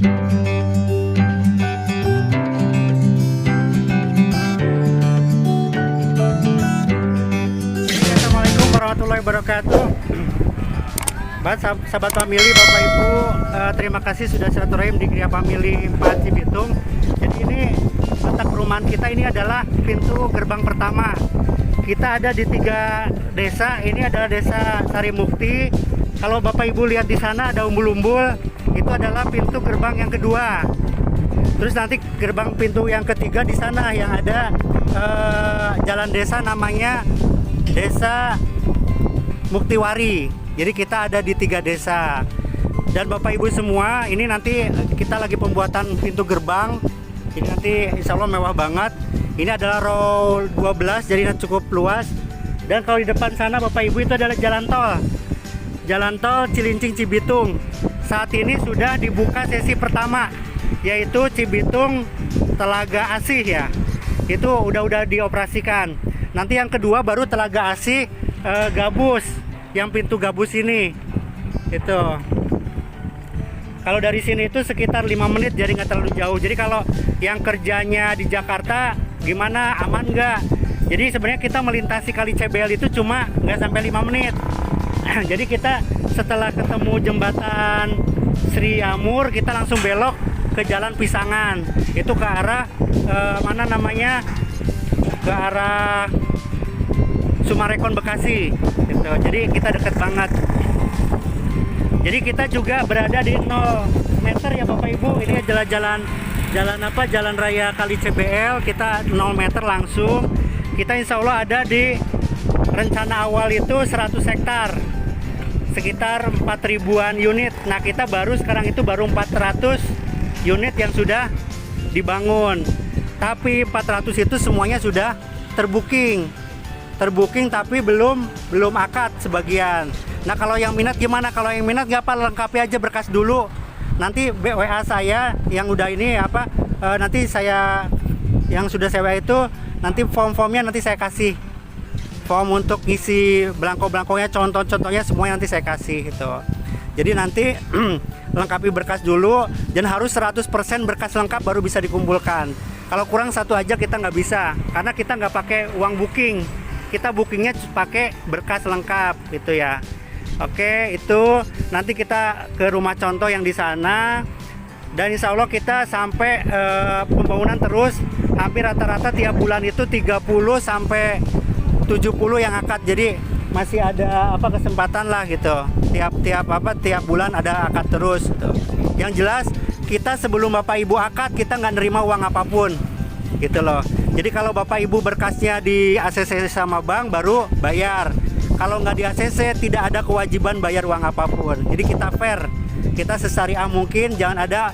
Assalamualaikum warahmatullahi wabarakatuh. Sahabat family, Bapak Ibu, terima kasih sudah silaturahim di Gria Family 4 Cibitung. Jadi ini letak perumahan kita ini adalah pintu gerbang pertama. Kita ada di 3 desa. Ini adalah desa Sarimukti. Kalau Bapak Ibu lihat di sana ada umbul-umbul, itu adalah pintu gerbang yang kedua. Terus nanti gerbang pintu yang ketiga di sana yang ada jalan desa namanya Desa Muktiwari. Jadi kita ada di 3 desa. Dan Bapak Ibu semua, ini nanti kita lagi pembuatan pintu gerbang. Ini nanti insya Allah mewah banget. Ini adalah row 12, jadi cukup luas. Dan kalau di depan sana Bapak Ibu itu adalah jalan tol. Jalan tol Cilincing Cibitung. Saat ini sudah dibuka sesi pertama, yaitu Cibitung Telaga Asih ya. Itu udah dioperasikan. Nanti yang kedua baru Telaga Asih Gabus, yang pintu gabus ini. Itu kalau dari sini itu sekitar 5 menit, jadi nggak terlalu jauh. Jadi kalau yang kerjanya di Jakarta gimana, aman nggak? Jadi sebenarnya kita melintasi Kali CBL itu cuma nggak sampai 5 menit. Jadi kita setelah ketemu jembatan Sri Amur, kita langsung belok ke Jalan Pisangan. Itu ke arah mana namanya? Ke arah Sumarekon Bekasi gitu. Jadi kita deket banget. Jadi kita juga berada di 0 meter ya Bapak Ibu. Ini jalan raya Kali CBL. Kita 0 meter langsung. Kita insya Allah ada di rencana awal itu 100 hektar, sekitar 4.000-an unit. Nah kita sekarang itu baru 400 unit yang sudah dibangun. Tapi 400 itu semuanya sudah terbooking tapi belum akad sebagian. Nah kalau yang minat gimana? Kalau yang minat nggak apa, lengkapi aja berkas dulu. Nanti WA saya yang udah ini nanti saya yang sudah saya WA itu, nanti form-formnya nanti saya kasih. Form untuk ngisi belangko-belangkonya, contoh-contohnya semuanya nanti saya kasih gitu. Jadi nanti lengkapi berkas dulu, dan harus 100% berkas lengkap baru bisa dikumpulkan. Kalau kurang satu aja kita nggak bisa, karena kita nggak pakai uang booking. Kita bookingnya pakai berkas lengkap gitu ya. Oke, itu nanti kita ke rumah contoh yang di sana. Dan insya Allah kita sampai pembangunan terus. Hampir rata-rata tiap bulan itu 30 sampai 70 yang akad. Jadi masih ada kesempatan lah gitu. Tiap bulan ada akad terus gitu. Yang jelas kita sebelum Bapak Ibu akad, kita nggak nerima uang apapun gitu loh. Jadi kalau Bapak Ibu berkasnya di ACC sama bank baru bayar. Kalau nggak di ACC tidak ada kewajiban bayar uang apapun. Jadi kita fair, kita sesyariah mungkin, jangan ada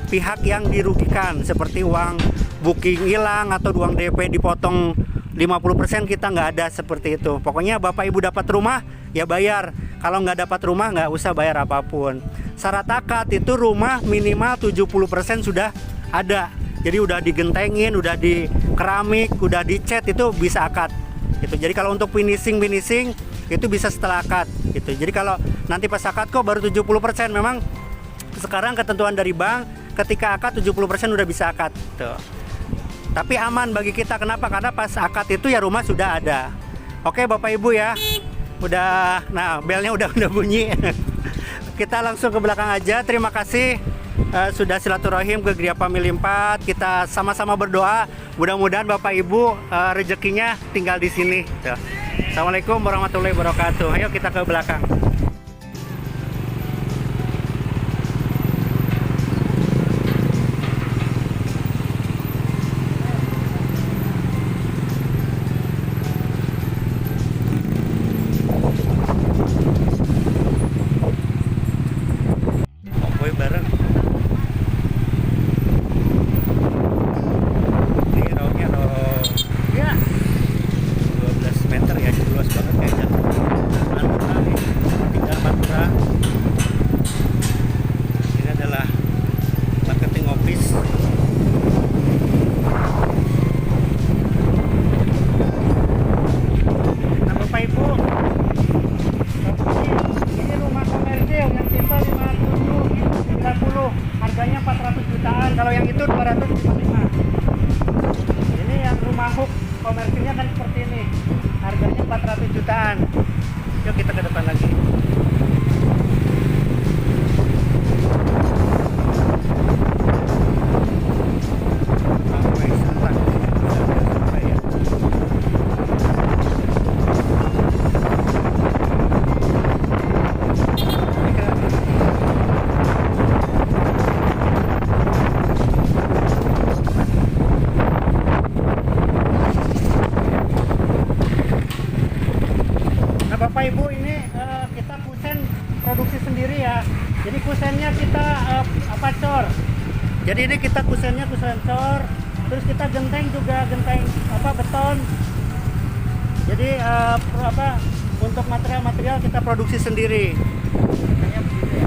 pihak yang dirugikan seperti uang booking hilang atau uang DP dipotong 50%, kita nggak ada seperti itu. Pokoknya Bapak Ibu dapat rumah ya bayar. Kalau nggak dapat rumah nggak usah bayar apapun. Syarat akad itu rumah minimal 70% sudah ada. Jadi udah digentengin, udah di keramik, udah dicat, itu bisa akad gitu. Jadi kalau untuk finishing itu bisa setelah akad gitu. Jadi kalau nanti pas akad kok baru 70%, memang sekarang ketentuan dari bank ketika akad 70% udah bisa akad gitu. Tapi aman bagi kita, kenapa? Karena pas akad itu ya rumah sudah ada. Oke Bapak Ibu ya. Udah, nah belnya udah bunyi. Kita langsung ke belakang aja. Terima kasih sudah silaturahim ke Gria Family 4. Kita sama-sama berdoa mudah-mudahan Bapak Ibu rezekinya tinggal di sini. Assalamualaikum warahmatullahi wabarakatuh. Ayo kita ke belakang. Bareng. Ini rownya ya 12 meter ya, luas banget kayaknya. Mantap nih. harganya 400 jutaan, kalau yang itu 255. Ini yang rumah hook komersilnya kan seperti ini, harganya 400 jutaan. Yuk kita ke depan lagi. Bapak Ibu, ini kita kusen produksi sendiri ya. Jadi kusennya kita cor. Jadi ini kita kusennya kusen cor. Terus kita genteng juga genteng beton. Jadi untuk material-material kita produksi sendiri. Makanya begitu ya.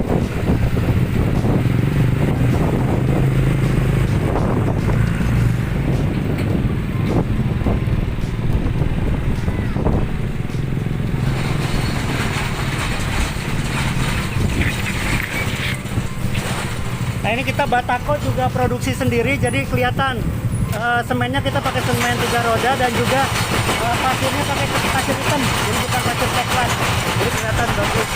Nah ini kita batako juga produksi sendiri, jadi kelihatan semennya kita pakai semen 3 roda dan juga pasirnya pakai pasir hitam, jadi bukan pasir coklat, jadi kelihatan bagus.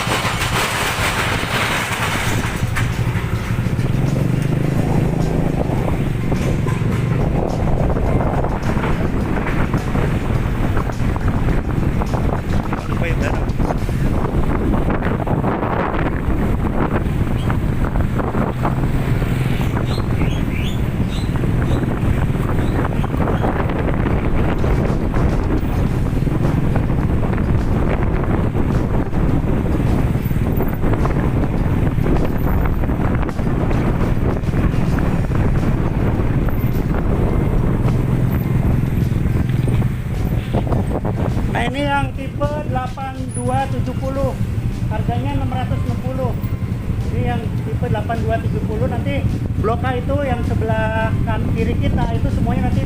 Nah ini yang tipe 8270, harganya 660. Ini yang tipe 8270, nanti blok A itu yang sebelah kiri kita itu semuanya nanti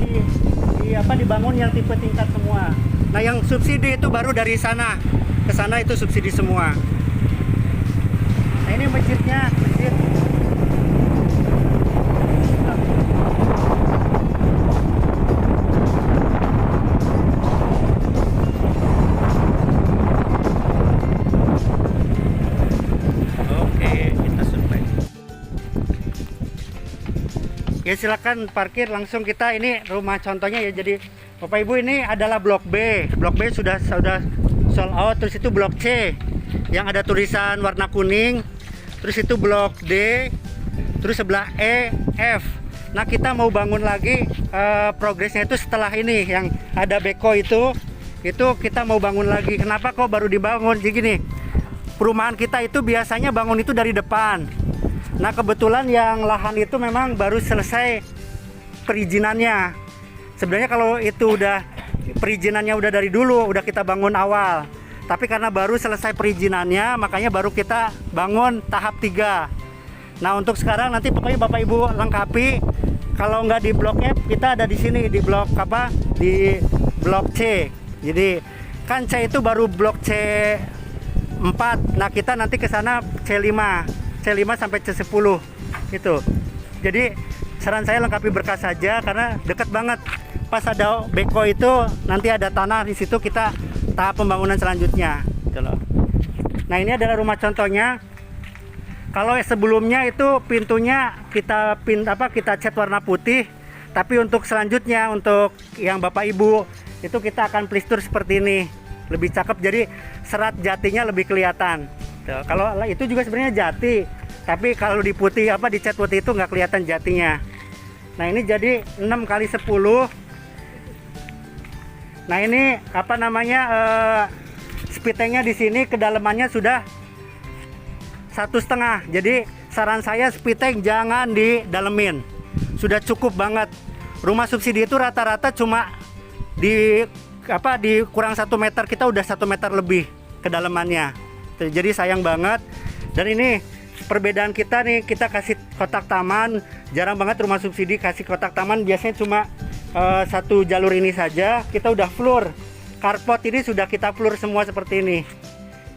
dibangun yang tipe tingkat semua. Nah yang subsidi itu baru dari sana ke sana itu subsidi semua. Nah ini masjidnya, masjid. Ya silakan parkir langsung, kita ini rumah contohnya ya. Jadi Bapak Ibu, ini adalah blok B. Blok B sudah sold out. Terus itu blok C yang ada tulisan warna kuning. Terus itu blok D. Terus sebelah E, F. Nah kita mau bangun lagi, progresnya itu setelah ini yang ada beko itu kita mau bangun lagi. Kenapa kok baru dibangun? Jadi gini, perumahan kita itu biasanya bangun itu dari depan. Nah kebetulan yang lahan itu memang baru selesai perizinannya. Sebenarnya kalau itu udah perizinannya udah dari dulu, udah kita bangun awal. Tapi karena baru selesai perizinannya, makanya baru kita bangun tahap 3. Nah untuk sekarang nanti pokoknya Bapak Ibu lengkapi. Kalau nggak di blok F, kita ada di sini di blok di blok C. Jadi kan C itu baru blok C4. Nah kita nanti ke sana C5 sampai C10 itu. Jadi saran saya lengkapi berkas saja karena dekat banget. Pas ada beko itu nanti ada tanah di situ, kita tahap pembangunan selanjutnya gitu loh. Nah ini adalah rumah contohnya. Kalau sebelumnya itu pintunya kita cat warna putih, tapi untuk selanjutnya untuk yang Bapak Ibu itu kita akan plistur seperti ini, lebih cakep, jadi serat jatinya lebih kelihatan. Tuh, kalau itu juga sebenarnya jati, tapi kalau di putih dicat putih itu nggak kelihatan jatinya. Nah ini jadi 6x10. Nah ini speed tanknya di sini kedalamannya sudah 1,5. Jadi saran saya speed tank jangan didalemin, sudah cukup banget. Rumah subsidi itu rata-rata cuma di kurang 1 meter, kita udah 1 meter lebih kedalamannya. Jadi sayang banget. Dan ini perbedaan kita nih, kita kasih kotak taman. Jarang banget rumah subsidi kasih kotak taman, biasanya cuma 1 jalur ini saja. Kita udah floor, carport ini sudah kita floor semua seperti ini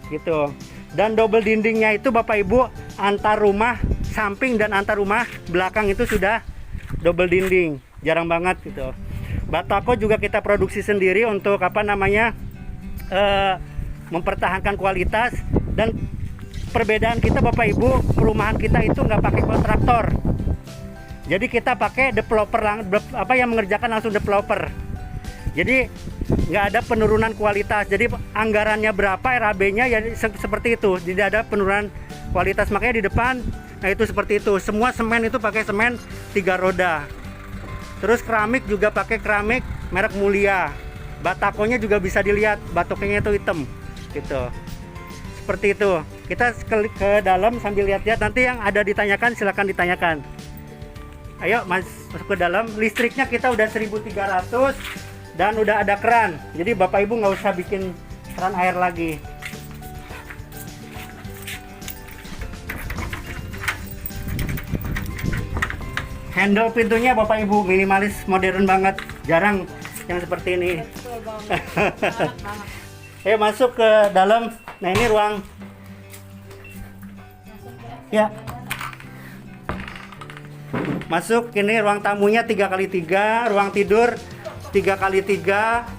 gitu. Dan double dindingnya itu Bapak Ibu antar rumah samping dan antar rumah belakang itu sudah double dinding, jarang banget gitu. Batako juga kita produksi sendiri untuk apa namanya mempertahankan kualitas. Dan perbedaan kita Bapak Ibu, perumahan kita itu nggak pakai kontraktor. Jadi kita pakai developer apa yang mengerjakan langsung developer. Jadi nggak ada penurunan kualitas. Jadi anggarannya berapa, RAB-nya ya seperti itu. Tidak ada penurunan kualitas. Makanya di depan, nah itu seperti itu. Semua semen itu pakai semen 3 roda. Terus keramik juga pakai keramik merek Mulia. Batakonya juga bisa dilihat, batoknya itu hitam, gitu. Seperti itu. Kita ke dalam sambil lihat-lihat. Nanti yang ada ditanyakan silakan ditanyakan. Ayo masuk ke dalam. Listriknya kita udah 1300 dan udah ada keran. Jadi Bapak Ibu nggak usah bikin keran air lagi. Handle pintunya Bapak Ibu minimalis, modern banget, jarang yang seperti ini. Ayo masuk ke dalam. Nah ini ruang. Ya. Masuk, ini ruang tamunya 3x3, ruang tidur 3x3,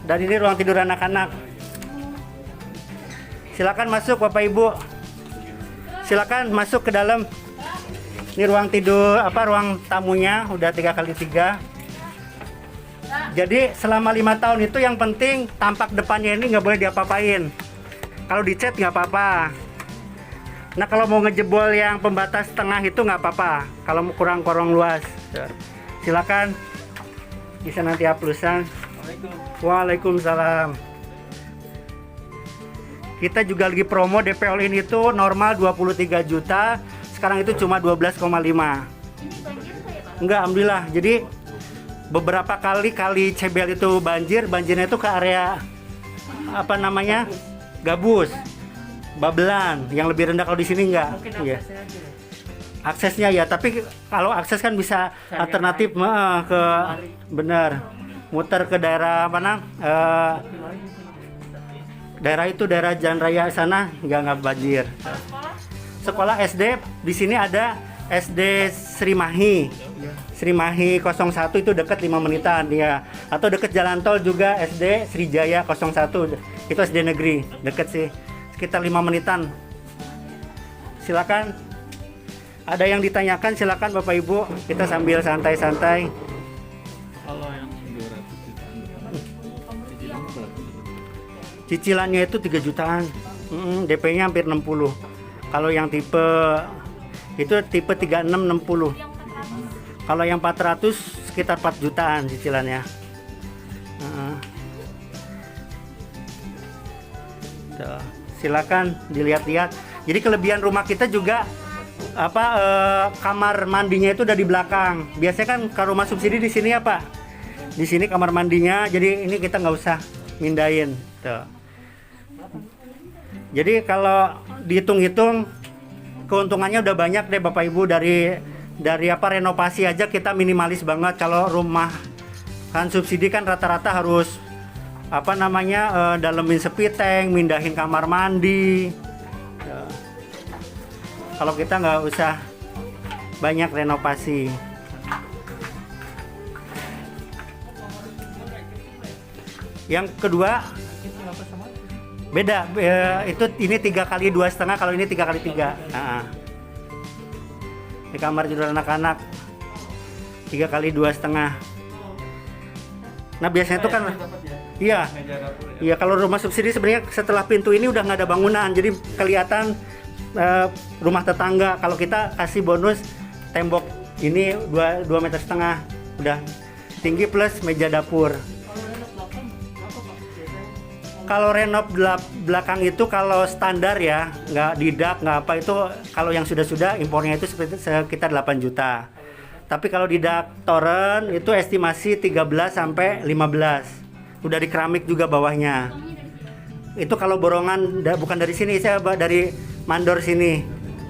dan ini ruang tidur anak-anak. Silakan masuk Bapak Ibu. Silakan masuk ke dalam. Ini ruang tidur ruang tamunya udah 3x3. Jadi selama 5 tahun itu yang penting tampak depannya ini nggak boleh diapa-apain. Kalau dicat nggak apa-apa. Nah kalau mau ngejebol yang pembatas tengah itu nggak apa-apa. Kalau mau kurang luas, silakan bisa nanti haplusan. Waalaikumsalam. Kita juga lagi promo DP all in itu normal 23 juta. Sekarang itu cuma 12,5. Enggak, alhamdulillah. Jadi beberapa kali Cebel itu banjirnya itu ke area apa namanya? Gabus. Babelan, yang lebih rendah. Kalau di sini enggak. Ya. Aksesnya ya, tapi kalau akses kan bisa alternatif ke benar. Muter ke daerah mana? Daerah Jalan Raya sana nggak banjir. Sekolah SD di sini ada SD Sri Mahi 01 itu dekat 5 menitan ya. Atau dekat jalan tol juga SD Srijaya 01 itu SD negeri, dekat sih, sekitar 5 menitan. Silakan, ada yang ditanyakan silakan Bapak Ibu, kita sambil santai-santai. Kalau yang 200 jutaan cicilannya itu 3 jutaan, DP-nya hampir 60. Kalau yang tipe itu tipe 3660. Kalau yang 400 sekitar 4 jutaan cicilannya. Silakan dilihat-lihat. Jadi kelebihan rumah kita juga kamar mandinya itu udah di belakang. Biasanya kan kalau rumah subsidi di sini apa? Di sini kamar mandinya. Jadi ini kita nggak usah mindahin. Tuh. Jadi kalau dihitung-hitung keuntungannya udah banyak deh Bapak Ibu, dari renovasi aja kita minimalis banget. Kalau rumah kan subsidi kan rata-rata harus dalemin sepiteng, mindahin kamar mandi. Kalau kita nggak usah banyak renovasi. Yang kedua beda, ini 3x2,5, kalau ini 3x3. Ini kamar tidur anak-anak 3x2,5. Nah biasanya itu kan iya kalau rumah subsidi sebenarnya setelah pintu ini udah nggak ada bangunan, jadi kelihatan rumah tetangga. Kalau kita kasih bonus tembok ini 2,5 meter udah tinggi plus meja dapur. Kalau renov belakang itu kalau standar ya, nggak didak, nggak apa itu, kalau yang sudah impornya itu sekitar 8 juta. Tapi kalau didak toren itu estimasi 13 sampai 15. Udah di keramik juga bawahnya. Itu kalau borongan bukan dari sini, saya dari mandor sini.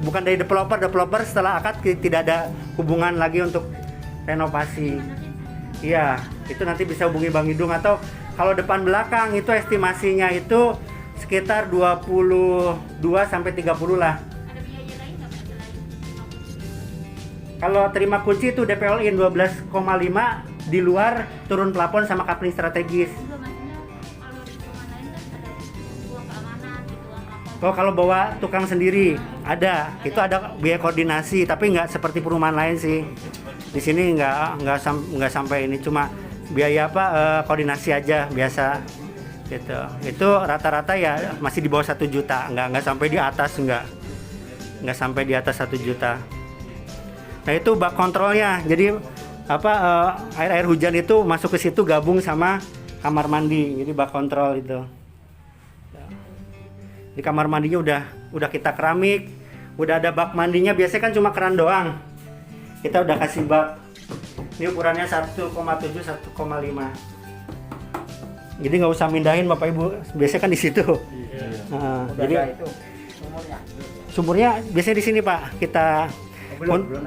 Bukan dari developer setelah akad tidak ada hubungan lagi untuk renovasi. Iya, itu nanti bisa hubungi Bang Idung, atau kalau depan belakang itu estimasinya itu sekitar 22 sampai 30 lah. Kalau terima kunci itu DP all in 12,5, di luar turun plafon sama kapling strategis. Juga maksudnya kalau di perumahan lain kan ada uang keamanan gitu, uang apa. Oh, kalau bawa tukang sendiri ada, itu ada biaya koordinasi, tapi nggak seperti perumahan lain sih. Di sini nggak sampai ini, cuma biaya apa koordinasi aja biasa gitu. Itu rata-rata ya masih di bawah 1 juta, nggak sampai di atas, nggak sampai di atas 1 juta. Nah itu bak kontrolnya, jadi apa air hujan itu masuk ke situ gabung sama kamar mandi, jadi bak kontrol itu. Di kamar mandinya udah kita keramik, udah ada bak mandinya, biasanya kan cuma keran doang. Kita udah kasih bak. Ini ukurannya 1,7 1,5. Jadi nggak usah mindahin Bapak Ibu, biasanya kan di situ. Jadi itu sumurnya biasanya di sini Pak. Kita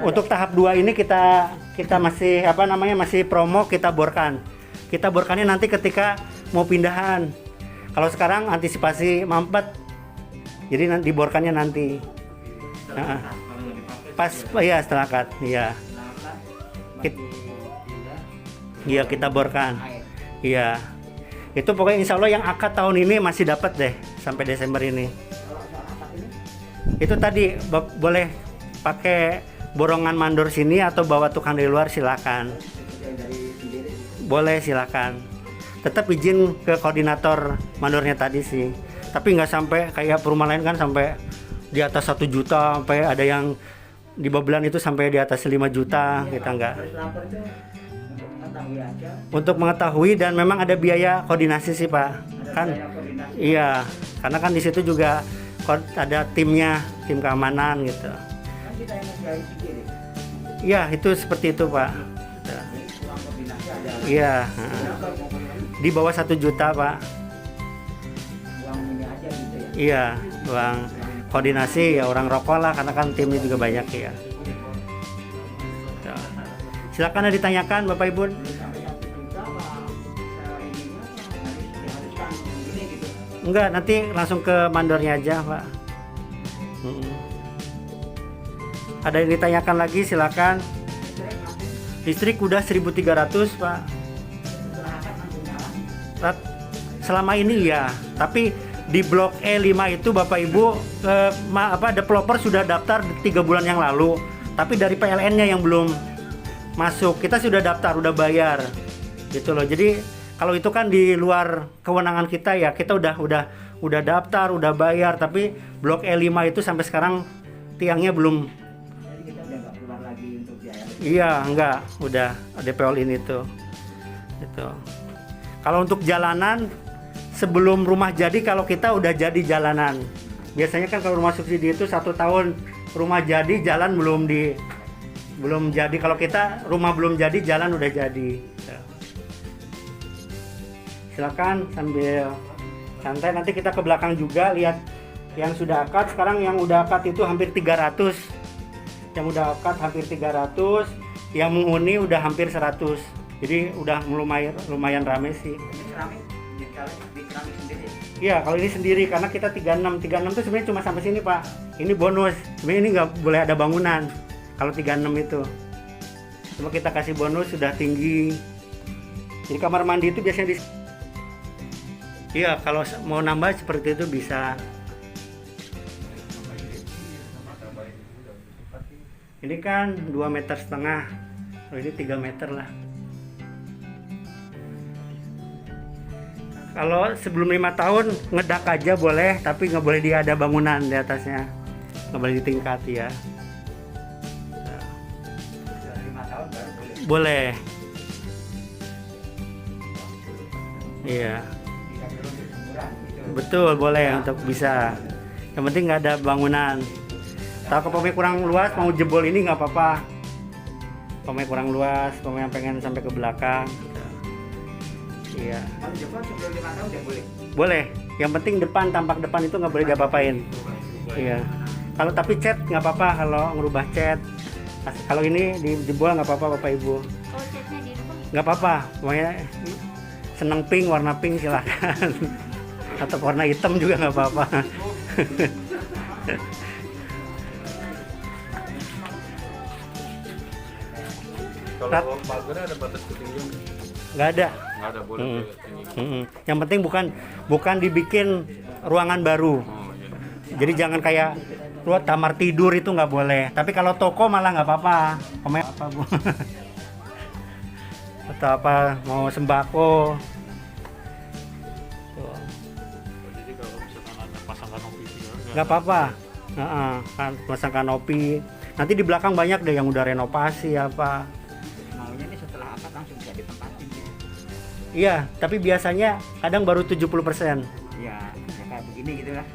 untuk tahap 2 ini kita masih masih promo, kita borkan. Kita borkannya nanti ketika mau pindahan. Kalau sekarang antisipasi mampet. Jadi nanti diborkannya nanti. Pas ya setelah akad, iya. Iya kita borkan. Iya. Itu pokoknya insya Allah yang akad tahun ini masih dapat deh sampai Desember ini. Itu tadi boleh pakai borongan mandor sini atau bawa tukang dari luar silakan. Boleh silakan. Tetap izin ke koordinator mandornya tadi sih. Tapi nggak sampai kayak perumahan lain kan sampai di atas 1 juta, sampai ada yang di Babelan itu sampai di atas 5 juta, kita nggak. Untuk mengetahui dan memang ada biaya koordinasi sih Pak. Kan iya, karena kan di situ juga ada timnya, tim keamanan gitu. Iya, itu seperti itu Pak. Iya, di bawah 1 juta Pak. Iya, uang koordinasi ya orang rokok lah, karena kan timnya juga banyak ya. Silakan ditanyakan Bapak Ibu. Enggak, nanti langsung ke mandornya aja Pak. Ada yang ditanyakan lagi silakan. Listrik udah 1.300 Pak. Selama ini ya, tapi di blok E5 itu Bapak Ibu developer sudah daftar 3 bulan yang lalu, tapi dari PLN-nya yang belum masuk. Kita sudah daftar, udah bayar gitu loh. Jadi kalau itu kan di luar kewenangan kita ya, kita udah daftar, udah bayar, tapi blok E5 itu sampai sekarang tiangnya belum. Jadi kita udah nggak keluar lagi untuk biaya. Iya, enggak, udah DP all in itu. Gitu. Kalau untuk jalanan sebelum rumah jadi, kalau kita udah jadi jalanan. Biasanya kan kalau rumah subsidi itu 1 tahun rumah jadi, jalan belum jadi. Kalau kita rumah belum jadi, jalan udah jadi. Silakan sambil santai, nanti kita ke belakang juga lihat yang sudah akad. Sekarang yang udah akad itu hampir 300. Yang udah akad hampir 300, yang menghuni udah hampir 100. Jadi udah lumayan rame sih. Iya, kalau ini sendiri karena kita 36 itu sebenarnya cuma sampai sini Pak. Ini bonus. Sebenarnya ini nggak boleh ada bangunan. Kalau 36 itu, cuma kita kasih bonus sudah tinggi. Jadi kamar mandi itu biasanya iya, kalau mau nambah seperti itu bisa. Ini kan 2,5 meter. Oh, ini 3 meter lah. Kalau sebelum 5 tahun ngedak aja boleh, tapi nggak boleh dia ada bangunan di atasnya, nggak boleh ditingkati ya. 5 tahun baru boleh. Boleh. Iya. Bisa turun di sebulan gitu. Betul, boleh untuk bisa. Yang penting nggak ada bangunan. Tahu kepomnya kurang luas, mau jebol ini nggak apa-apa. Kepomnya kurang luas, kepomnya pengen sampai ke belakang. Iya. Kalau jebol sebelum 5 tahun udah boleh. Boleh. Yang penting depan, tampak depan itu nggak boleh diapa-apain. Iya. Kalau tapi cat nggak apa-apa, kalau ngerubah cat. Kalau ini dijebol nggak apa-apa Bapak Ibu. Kalau catnya dirubah Nggak apa-apa. Pokoknya seneng pink, warna pink silakan. Atau warna hitam juga nggak apa-apa. Kalau pagar ada batas ketinggian? nggak ada. Nggak ada, boleh Mm. tinggi. Yang penting bukan dibikin ruangan baru. Oh iya. Jadi jangan kayak ruang kamar tidur itu nggak boleh. Tapi kalau toko malah nggak apa-apa. Komen apa bu? Atau apa mau sembako? Tuh, Jadi kalau misalkan ada pasang kanopi juga nggak apa-apa. Kan pasang kanopi. Nanti di belakang banyak deh yang udah renovasi apa. Maunya nih setelah akad langsung bisa ditempatin gitu. Iya, tapi biasanya kadang baru 70%. Ya, ya kayak begini gitu lah.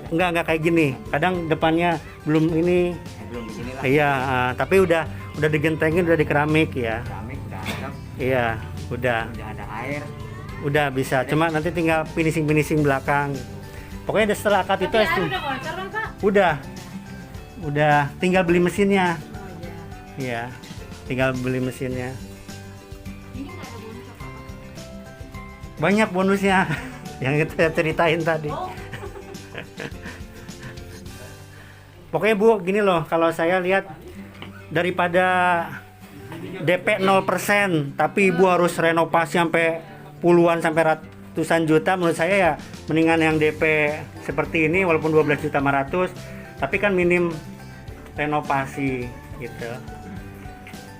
Enggak kayak gini. Kadang depannya belum ini. Ya, belum begini lah. Iya, tapi udah digentengin, udah di keramik ya. Keramik udah ada, Iya, udah ada air. udah bisa. Cuma nanti tinggal finishing belakang. Pokoknya setelah akad itu Tapi air udah bocor kan Pak? udah tinggal beli mesinnya. Oh iya. Iya, tinggal beli mesinnya. Ini nggak ada bonus apa-apa? Banyak bonusnya yang kita ceritain tadi. Oh, Pokoknya Bu, gini loh, kalau saya lihat daripada DP 0% tapi Ibu harus renovasi sampai puluhan sampai ratusan juta, menurut saya ya mendingan yang DP seperti ini walaupun 12.500.000 tapi kan minim renovasi gitu.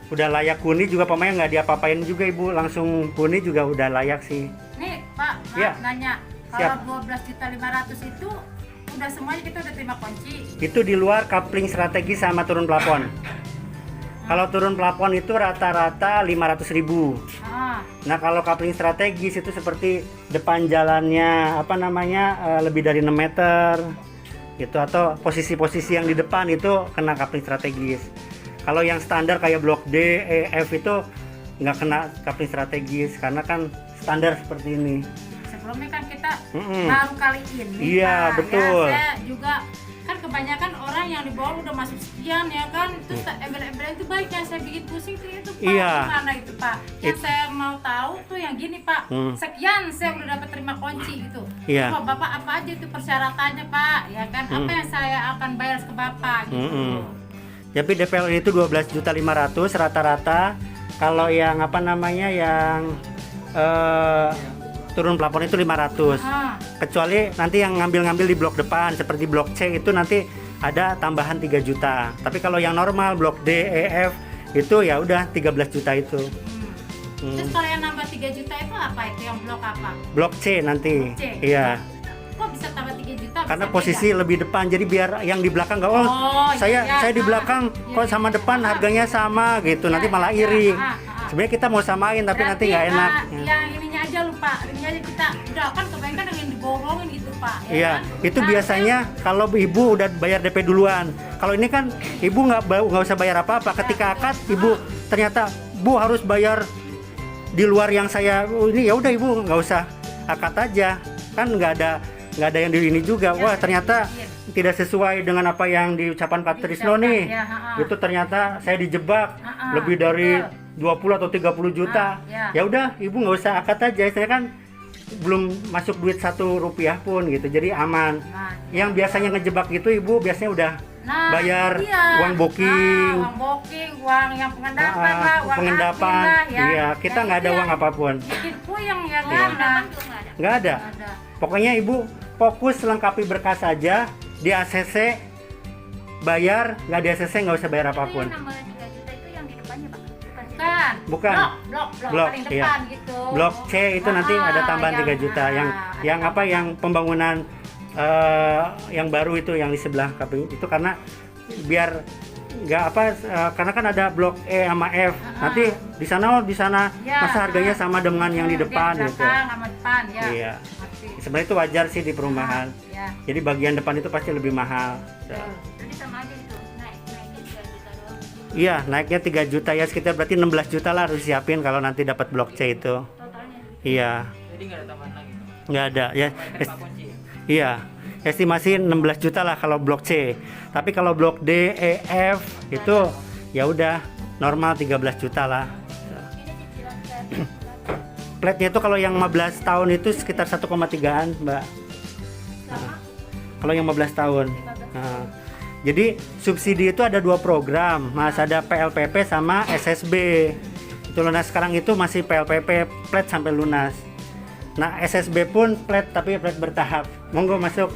Udah layak huni juga pemain nggak diapa-apain juga Ibu, langsung huni juga udah layak sih. nih Pak, Iya. nanya. Siap. Kalau 12.500.000 itu udah semuanya kita udah terima kunci. Itu di luar coupling strategi sama turun plafon. Kalau turun plafon itu rata-rata 500.000. Ah, Nah kalau coupling strategis itu seperti depan jalannya lebih dari 6 meter gitu, atau posisi-posisi yang di depan itu kena coupling strategis. Kalau yang standar kayak blok D, E, F itu nggak kena coupling strategis karena kan standar seperti ini. sebelumnya kan kita Mm-mm. baru kali ini. Iya, Pak. betul. Ya, saya juga kan kebanyakan orang yang di bawah udah masuk sekian ya kan, terus embel-embel itu baik yang saya bikin pusing tuh itu Pak. Iya. Gimana itu Pak? Yang saya mau tahu tuh yang gini Pak, sekian saya udah dapat terima kunci gitu. Iya. Pak, Bapak apa aja itu persyaratannya Pak? Ya kan, apa yang saya akan bayar ke Bapak gitu. Tapi DPL itu 12.500.000 rata-rata. Kalau yang yang turun plafon itu 500. Ah, Kecuali nanti yang ngambil-ngambil di blok depan seperti blok C itu nanti ada tambahan 3 juta. Tapi kalau yang normal blok D, E, F itu ya udah 13 juta itu. Terus kalau yang nambah 3 juta itu apa itu yang blok apa? Blok C nanti. Blok C. Iya. Kok bisa tambah 3 juta? Karena Bisa posisi beda? lebih depan jadi biar yang di belakang nggak iya. saya di belakang Iya, kok sama iya, depan iya. harganya sama gitu. Iya, Nanti malah iya, iri. ah. Sebenarnya kita mau samain tapi nanti Berarti, nggak enak. Yang ininya aja lupa, ininya aja kita udah kan kebanyakan yang dibohongin gitu Pak. Ya Iya, kan? itu Nah, biasanya kalau ibu udah bayar DP duluan. Kalau ini kan ibu nggak usah bayar apa-apa. Ketika akad ibu ternyata bu harus bayar di luar yang saya ini, ya udah ibu nggak usah akad aja. Kan nggak ada yang di ini juga. Ya, Wah ternyata iya. tidak sesuai dengan apa yang diucapkan Pak Trisno Diucapkan, nih. ya, Itu ternyata saya dijebak lebih dari betul. 20 atau 30 juta. Ya. Ya udah ibu nggak usah akad aja. Saya kan belum masuk duit 1 rupiah pun gitu, jadi aman. Nah, Yang biasanya ngejebak gitu ibu biasanya udah Nah, bayar iya. uang booking. Uang booking, uang yang pengendapan lah, uang pengendapan. admin lah, ya. Iya, kita nggak ada itu uang yang apapun. bikin puyeng ya Iya. kan? Nggak ada. Ada. Pokoknya ibu fokus lengkapi berkas saja, di ACC bayar, nggak di ACC nggak usah bayar Iya, apapun. Itu yang nambah 3 juta itu yang di depannya Pak? Bukan. Blok Blok, paling iya. depan gitu. Blok C itu nanti ada tambahan 3 juta. Yang apa yang pembangunan yang baru itu yang di sebelah KPU itu, karena biar nggak karena kan ada blok E sama F. Nanti di sana Ya, masa harganya sama dengan yang di depan Yang gitu. belakang sama depan ya. Iya. Ngerti. Sebenarnya itu wajar sih di perumahan. Ya. Jadi bagian depan itu pasti lebih mahal. Jadi sama aja itu. Naiknya 3 juta doang. Iya, naiknya 3 juta ya, sekitar berarti 16 juta lah harus siapin kalau nanti dapat blok C itu. Totalnya. Iya, Jadi nggak ada tambahan lagi. nggak ada ya. Kunci. Iya, estimasi 16 juta lah kalau blok C. Tapi kalau blok D, E, F itu ya udah normal 13 juta lah. Ini cicilan saya. Platnya itu kalau yang 15 tahun itu sekitar 1,3an, Mbak. Sama Kalau yang 15 tahun. Nah, Jadi subsidi itu ada 2 program, Mas, ada PLPP sama SSB. Itu lunas sekarang itu masih PLPP flat sampai lunas. Nah, SSB pun flat tapi flat bertahap. Monggo masuk.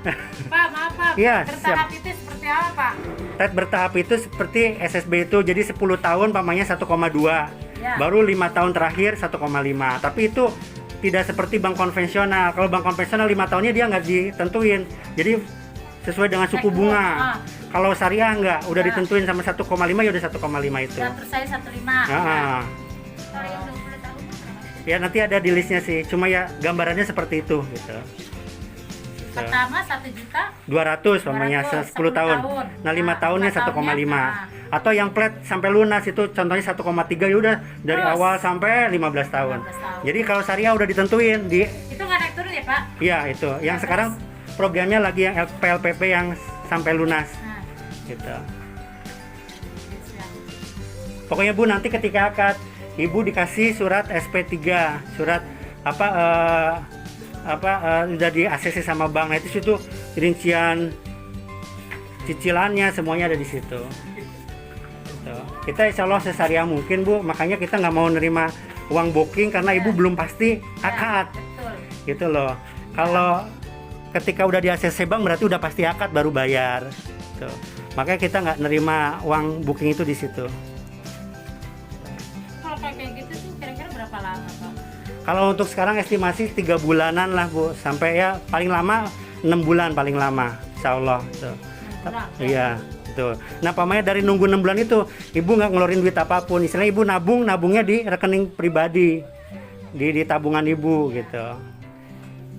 Pak, maaf Pak. Iya, Bertahap siap. itu seperti apa Pak? Flat bertahap itu seperti SSB itu, jadi 10 tahun pamannya 1,2. Ya. Baru 5 tahun terakhir 1,5. Tapi itu tidak seperti bank konvensional. Kalau bank konvensional 5 tahunnya dia nggak ditentuin. Jadi sesuai dengan suku bunga. Kalau syariah nggak, udah Ya. ditentuin sama 1,5 ya udah 1,5 itu. Dan terus saya 15. Ah. Kalau yang 20 tahun berapa? Ya nanti ada di listnya sih. Cuma ya gambarannya seperti itu gitu. Pertama 1 juta. 200 pamannya 200, 10 tahun. Nah, 5 tahunnya 5 1,5. tahunnya, Atau yang flat sampai lunas itu contohnya 1,3 ya udah dari Terus? awal sampai 15 tahun. 15 tahun. Jadi kalau syariah udah ditentuin di Itu nggak naik turun ya Pak? iya itu. Yang sekarang programnya lagi yang PLPP yang sampai lunas Nah, gitu. siap. Pokoknya Bu nanti ketika akad Ibu dikasih surat SP3, surat udah di ACC sama bank. Nah, itu situ rincian cicilannya semuanya ada di situ. Gitu. Kita insya Allah sesariah mungkin Bu, makanya kita nggak mau nerima uang booking karena Ibu belum pasti akad, Betul. gitu loh. Kalau ketika udah di ACC bank berarti udah pasti akad baru bayar. Gitu. Makanya kita nggak nerima uang booking itu di situ. Kalau kayak gitu tuh kira-kira berapa lama Pak? Kalau untuk sekarang estimasi 3 bulanan lah Bu, sampai ya paling lama 6 bulan paling lama, insya Allah. Tuh. Bulan, Iya, betul. Nah, pamannya dari nunggu 6 bulan itu, Ibu nggak ngeluarin duit apapun. Istilahnya Ibu nabungnya di rekening pribadi, di tabungan Ibu gitu.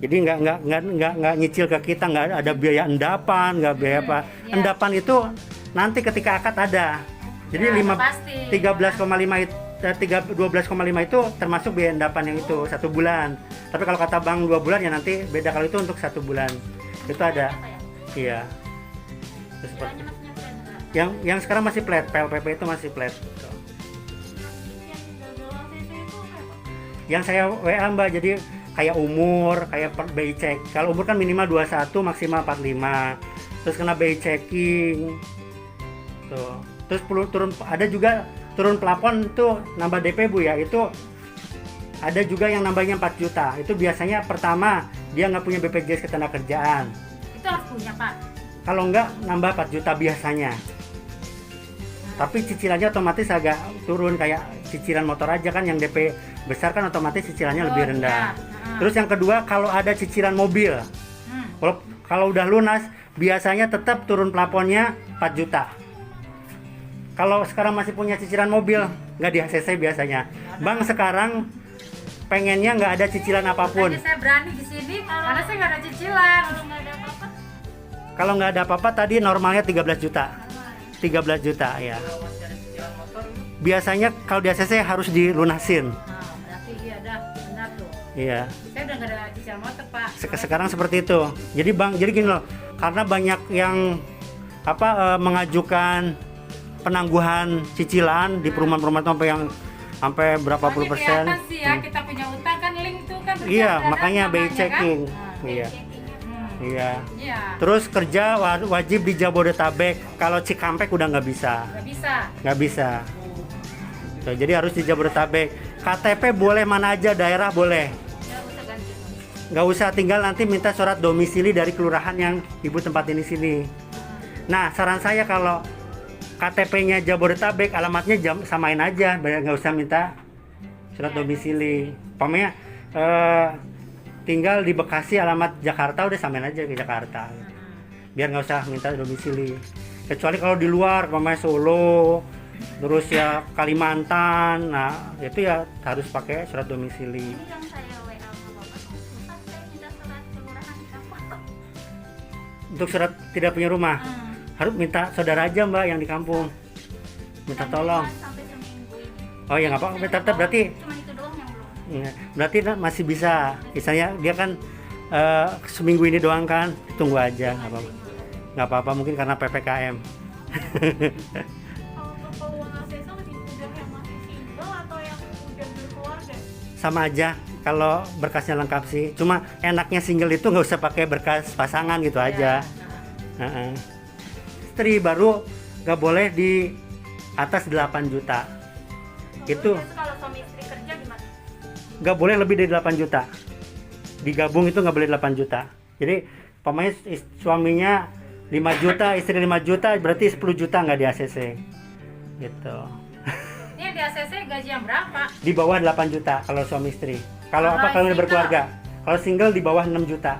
Jadi nggak nyicil ke kita, nggak ada biaya endapan, nggak biaya apa. Iya. Endapan itu nanti ketika akad ada. Jadi Ya, pasti. 12,5 itu termasuk biaya endapan yang itu 1 bulan. Tapi kalau kata bank 2 bulan ya nanti beda, kalau itu untuk 1 bulan. Itu ada. Iya. Itu seperti. Yang sekarang masih flat, PLPP itu masih flat. Gitu. Yang saya WA Mbak, jadi kayak umur, kayak BI check. Kalau umur kan minimal 21, maksimal 45. Terus kena BI checking. Tuh. Terus turun ada juga turun plafon tuh nambah DP Bu ya. Itu ada juga yang nambahnya 4 juta. Itu biasanya pertama dia nggak punya BPJS Ketenagakerjaan. Itu harus punya Pak. Kalau nggak nambah 4 juta biasanya. Tapi cicilannya otomatis agak turun, kayak cicilan motor aja kan, yang DP besar kan otomatis cicilannya lebih rendah. Iya. Terus yang kedua kalau ada cicilan mobil, kalau udah lunas biasanya tetap turun plafonnya 4 juta. Kalau sekarang masih punya cicilan mobil nggak di ACC biasanya. Bank sekarang pengennya nggak ada cicilan apapun. Tadi saya berani di sini karena saya nggak ada cicilan. Kalau nggak ada apa-apa tadi normalnya 13 juta. 13 juta ya. Biasanya kalau di ACC harus dilunasin. Nah, berarti iya dah, benar tuh. Iya. Saya udah nggak ada cicilan motor Pak. Sekarang seperti itu. Jadi gini loh, karena banyak yang mengajukan penangguhan cicilan di perumahan-perumahan sampai berapa puluh persen. Kelihatan sih ya, kita punya utang kan link tuh kan. Iya, berjalan makanya namanya BI checking. Kan? Iya. Iya. Iya. Terus kerja wajib di Jabodetabek. Kalau Cikampek udah nggak bisa. Nggak bisa. Tuh, jadi harus di Jabodetabek. KTP boleh mana aja, daerah boleh. Nggak usah, tinggal nanti minta surat domisili dari kelurahan yang Ibu tempatin di sini. Nah, saran saya kalau KTP-nya Jabodetabek, alamatnya samain aja, nggak usah minta surat domisili. Pokoknya tinggal di Bekasi, alamat Jakarta udah samain aja ke Jakarta. Biar nggak usah minta domisili. Kecuali kalau di luar, pokoknya Solo, terus ya Kalimantan, nah itu ya harus pakai surat domisili. Yang saya WA sama Bapak, susah saya minta surat kelurahan di kampung. Untuk surat tidak punya rumah, harus minta saudara aja Mbak yang di kampung, minta tolong. Sampai seminggu ini. Oh ya nggak apa-apa, tetap berarti Cuma itu doang yang belum. ya, berarti masih bisa. Misalnya dia kan seminggu ini doang kan, tunggu aja, nggak apa-apa mungkin karena PPKM. Kalau untuk peluang ACC lebih mudah yang masih single atau yang udah berkeluarga? Sama aja kalau berkasnya lengkap sih. Cuma enaknya single itu nggak usah pakai berkas pasangan gitu aja. Heeh. istri baru nggak boleh di atas 8 juta. Itu Kalau suami istri kerja gimana? nggak boleh lebih dari 8 juta. Digabung itu nggak boleh 8 juta. Jadi pokoknya suaminya 5 juta, istri 5 juta, berarti 10 juta nggak di ACC. Gitu. Ini di ACC gaji yang berapa? Di bawah 8 juta kalau suami istri. Kalau Kalau kalau single? berkeluarga. Kalau single di bawah 6 juta.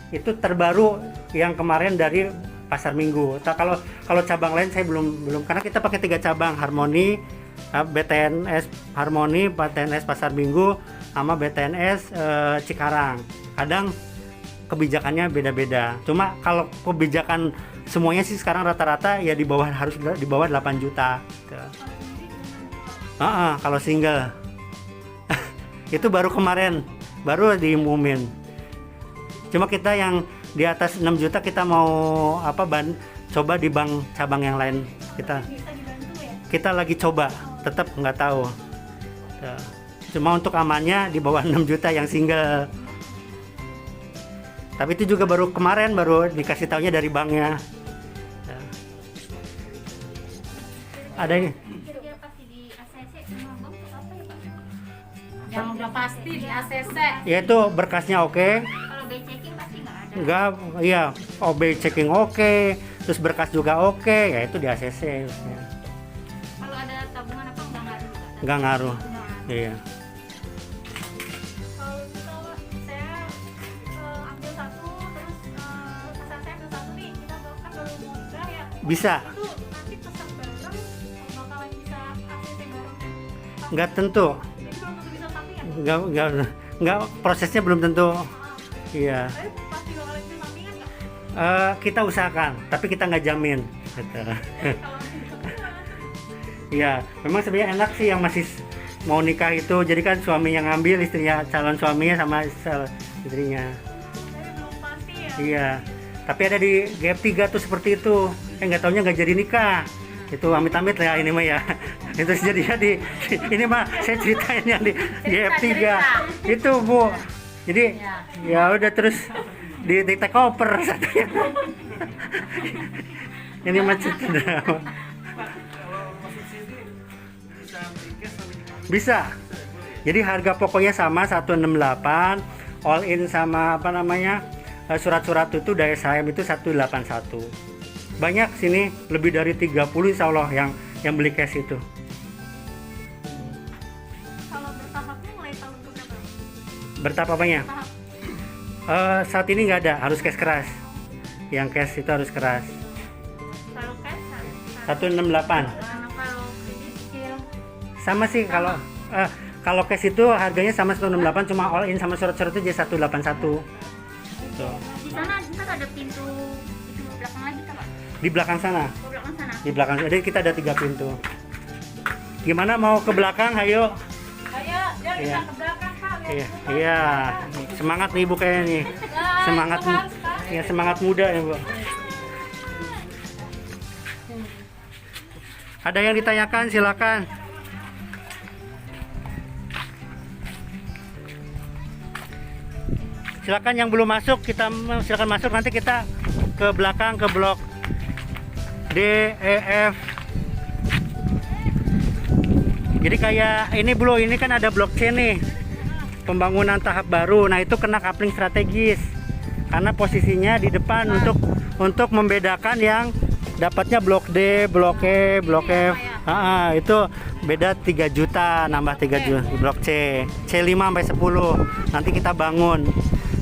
Itu terbaru yang kemarin dari Pasar Minggu. Kalau cabang lain saya belum karena kita pakai 3 cabang, Harmoni, BTNS Harmoni, BTNS Pasar Minggu, sama BTNS Cikarang. Kadang kebijakannya beda-beda. Cuma kalau kebijakan semuanya sih sekarang rata-rata ya harus di bawah 8 juta. Gitu. Kalau single itu baru kemarin baru diumumin. Cuma kita yang di atas 6 juta kita mau coba di bank cabang yang lain kita Bisa dibantu ya? kita lagi coba, tetap nggak tahu. Tuh. Cuma untuk amannya di bawah 6 juta yang single. Tapi itu juga baru kemarin baru dikasih taunya dari banknya. Tuh. Ada ini. Kira-kira pasti di ACC sama bank tuh apa ya Pak? Yang udah pasti di ACC. Yaitu berkasnya oke. Kalau by checking pasti nggak ada. Enggak, iya, OB checking oke, terus berkas juga oke, ya itu di ACC. Ya. Kalau ada tabungan apa nggak ngaruh? Nggak ngaruh. Nggak ngaruh. Iya. Kalau misal saya ambil satu terus pesan saya ambil satu nih, kita kan baru mau nikah ya. Bisa, Itu nanti pesan bareng bakalan bisa ACC bareng. nggak tentu. Jadi belum tentu bisa sampingan. Nggak, prosesnya belum tentu. Iya. Tapi pasti bakalan bisa sampingan nggak? Kita usahakan, tapi kita nggak jamin. Gitu. Kalau Iya, memang sebenarnya enak sih yang masih mau nikah itu. Jadi kan suami yang ngambil, istrinya, calon suaminya sama istrinya. tapi belum pasti ya. Iya. Tapi ada di GF3 tuh seperti itu. Nggak taunya nggak jadi nikah. Itu amit-amit lah ini mah ya. Itu jadinya ini mah saya ceritain yang di GF3. Itu Bu. Jadi ya udah terus di take over satunya. Ini macet drama. Bisa. Jadi harga pokoknya sama 168, all in sama surat-surat itu dari SHM itu 181. Banyak sini lebih dari 30 insya Allah yang beli cash itu. Kalau bertahapnya mulai tahun berapa? Bertahap apanya? Tahap. Saat ini nggak ada, harus cash keras. Yang cash itu harus keras. Kalau cash 168. kalau kredit kecil Sama sih kalau cash itu harganya sama 168, cuma all in sama surat-surat itu jadi 181. Tuh. di sana ntar ada pintu belakang lagi Pak? Di belakang sana. Ke belakang sana. Di belakang. Jadi kita ada 3 pintu. Gimana mau ke belakang? Ayo. Ayo, dia Iya. bisa ke belakang Pak. Iya, iya. Semangat nih Ibu kayaknya nih. Semangat itu harus, Pak. ya semangat muda ya, Bu. Ada yang ditanyakan silakan. Silakan yang belum masuk silakan masuk, nanti kita ke belakang ke blok D, E, F. Jadi kayak ini Bu, ini kan ada blok C nih. Pembangunan tahap baru. Nah, itu kena coupling strategis. Karena posisinya di depan untuk membedakan yang dapatnya blok D, blok E, blok F. Itu beda 3 juta, nambah 3 juta di blok C. C5 sampai 10. Nanti kita bangun.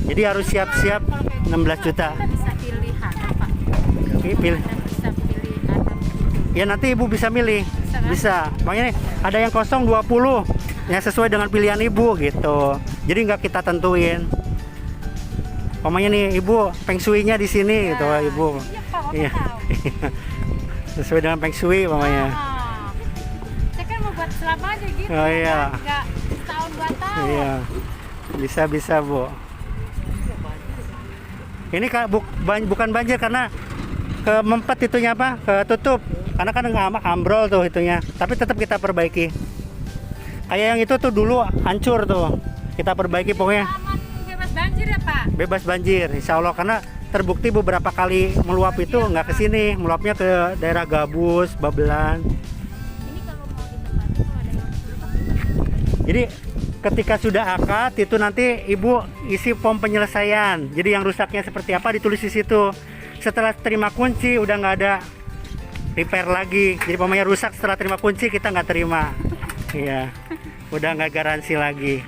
Jadi harus siap-siap 16 juta. Kita bisa pilih harga Pak. Oke, pilih. Kita bisa pilih harga. Ya nanti Ibu bisa milih. Bisa kan? Bisa. Makanya nih, ada yang kosong 20 yang sesuai dengan pilihan Ibu gitu. Jadi nggak kita tentuin. Pokoknya nih Ibu Feng Shui-nya di sini gitu Ibu. Iya Pak, Bapak Iya. tahu. Sesuai dengan Feng Shui pokoknya. Saya kan mau buat selama aja gitu. Oh, iya. Nggak setahun 2 tahun. Iya. Bisa Bu. Ini bukan banjir karena mempet itunya ketutup. Karena kan nggak ambrol tuh itunya. Tapi tetap kita perbaiki. Kayak yang itu tuh dulu hancur tuh. Kita perbaiki pokoknya. Aman bebas banjir ya Pak. Bebas banjir insya Allah, karena terbukti beberapa kali meluap itu nggak ke sini, meluapnya ke daerah Gabus, Babelan. Ini kalau mau ditempati tuh ada yang sudah Jadi ketika sudah akad itu nanti ibu isi form penyelesaian. Jadi yang rusaknya seperti apa ditulis di situ. Setelah terima kunci udah nggak ada repair lagi. Jadi pokoknya rusak setelah terima kunci kita nggak terima. Iya, udah nggak garansi lagi.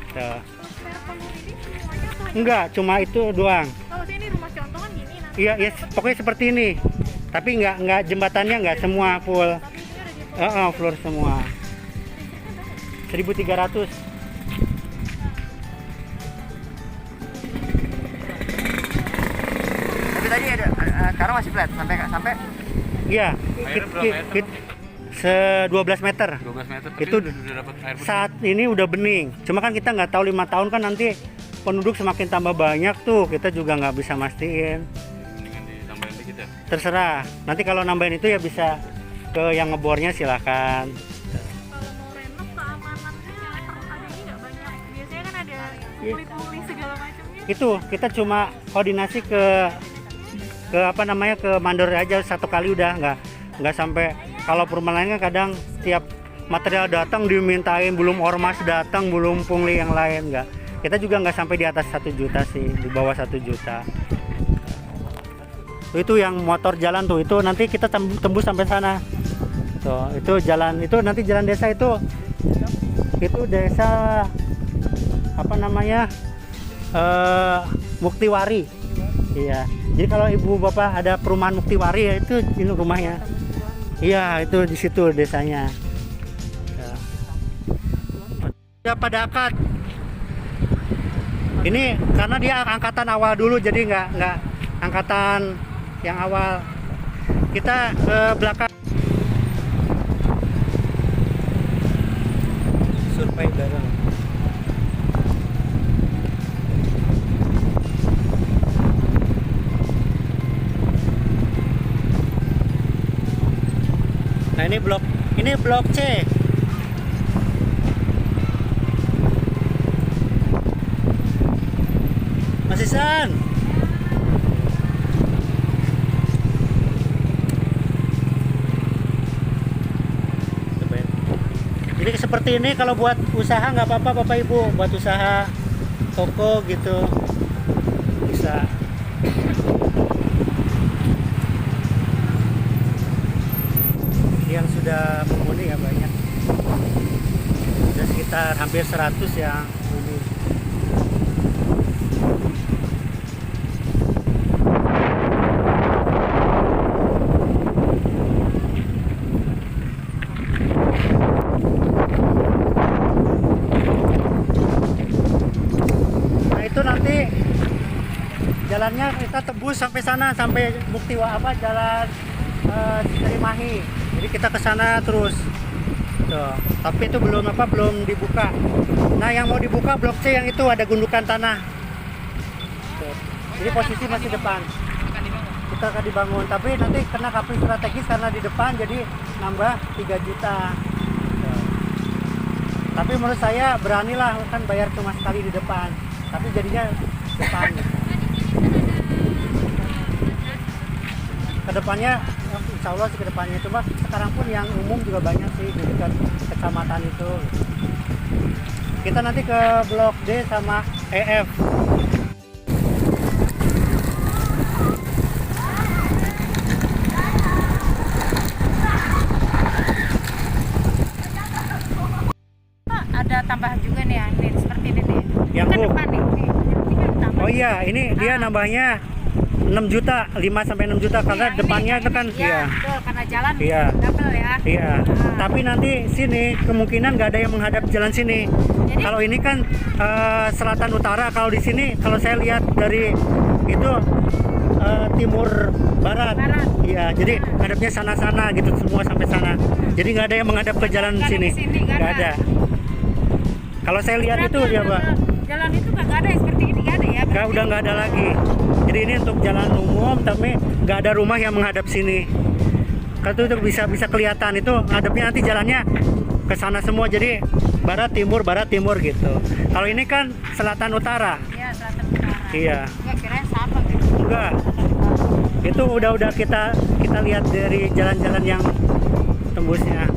Tuh. spare penuh ini semuanya tuh. Enggak, cuma itu doang. Kalau sini rumah contoh kan gini nanti. Iya, ya, pokoknya seperti ini. Tapi nggak jembatannya nggak semua full. Tapi ini ada di Floor semua. 1.300. Tapi tadi ada sekarang masih flat sampai Iya, Airnya berapa meter? 12 meter. 12 meter. Tapi Itu udah dapat air bersih. Saat ini udah bening. Cuma kan kita nggak tahu 5 tahun kan nanti penduduk semakin tambah banyak tuh. Kita juga nggak bisa mastiin. Mendingan ditambahin dikit ya. Terserah. Nanti kalau nambahin itu ya bisa ke yang ngebornya silakan. kalau mau renov keamanannya ada ini nggak banyak. Biasanya kan ada puli-puli segala macamnya. Itu kita cuma koordinasi ke apa namanya ke mandor aja satu kali udah nggak sampai. Kalau perumahan lain kan kadang tiap material datang dimintain, belum ormas datang, belum pungli yang lain nggak. Kita juga nggak sampai di atas 1 juta sih, di bawah 1 juta. Itu yang motor jalan tuh, itu nanti kita tembus sampai sana. Tuh, itu jalan itu nanti jalan desa itu desa apa namanya Muktiwari. Iya. Jadi kalau ibu bapak ada perumahan Muktiwari ya itu ini rumahnya. Iya, itu di situ desanya. Ya. Udah pada akad. Ini karena dia angkatan awal dulu, jadi nggak angkatan yang awal. Kita ke belakang. Survei bareng. Nah ini blok C. Mas Isan. Jadi seperti ini kalau buat usaha nggak apa-apa Bapak Ibu, buat usaha toko gitu bisa. Yang sudah menghuni ya banyak, sudah sekitar hampir 100 yang huni. Nah itu nanti jalannya kita tebus sampai sana, sampai Muktiwa apa jalan Cimahi. Jadi kita ke sana terus. Tuh. Tapi itu belum dibuka. Nah, yang mau dibuka blok C yang itu ada gundukan tanah. Tuh. Jadi posisi masih depan. Kita akan dibangun, tapi nanti kena kapri strategis karena di depan jadi nambah 3 juta. Tuh. Tapi menurut saya beranilah kan bayar cuma sekali di depan. Tapi jadinya depan. Kedepannya insya Allah sih kedepannya, cuma sekarang pun yang umum juga banyak sih di dekat kecamatan itu. Kita nanti ke blok D sama EF. Pak, ada tambahan juga nih ya, ini seperti ini nih. Yang Kan bu. depan nih, ini kan tambah. Oh iya, ini dia nambahnya 6 juta, 5 sampai 6 juta karena Iya, depannya ini, itu kan iya, iya. betul, karena jalan Iya. double ya. Iya. Nah. Tapi nanti sini kemungkinan nggak ada yang menghadap jalan sini. Jadi? Kalau ini kan selatan utara, kalau di sini kalau saya lihat dari itu timur barat. Barat. Iya, jadi hadapnya sana-sana gitu semua sampai sana. Jadi nggak ada yang menghadap ke jalan Nggak ada sini. di sini, nggak Nggak ada. ada. Kalau saya lihat Berarti itu ya, Pak. Jalan itu nggak ada yang seperti ini, nggak ada ya? Nggak, udah nggak ada lagi. Jadi ini untuk jalan umum, tapi nggak ada rumah yang menghadap sini. Kalau itu bisa kelihatan itu hadapnya nanti jalannya ke sana semua. Jadi barat timur gitu. Kalau ini kan selatan utara. Iya, selatan utara. Iya. Nggak kirain sama gitu. Enggak. Itu udah kita lihat dari jalan-jalan yang tembusnya.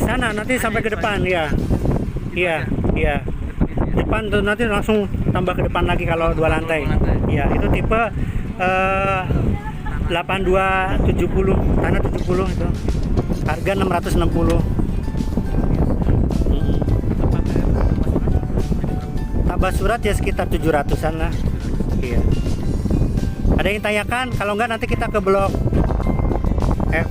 Sana nanti sampai ke depan ya. Iya, iya. Depan tuh nanti langsung tambah ke depan lagi kalau 2 lantai. Iya, itu tipe 8270, tanah 70 itu. Harga 660. Tambah surat ya sekitar 700-an lah. Iya. Ada yang tanyakan? Kalau enggak nanti kita ke blok F.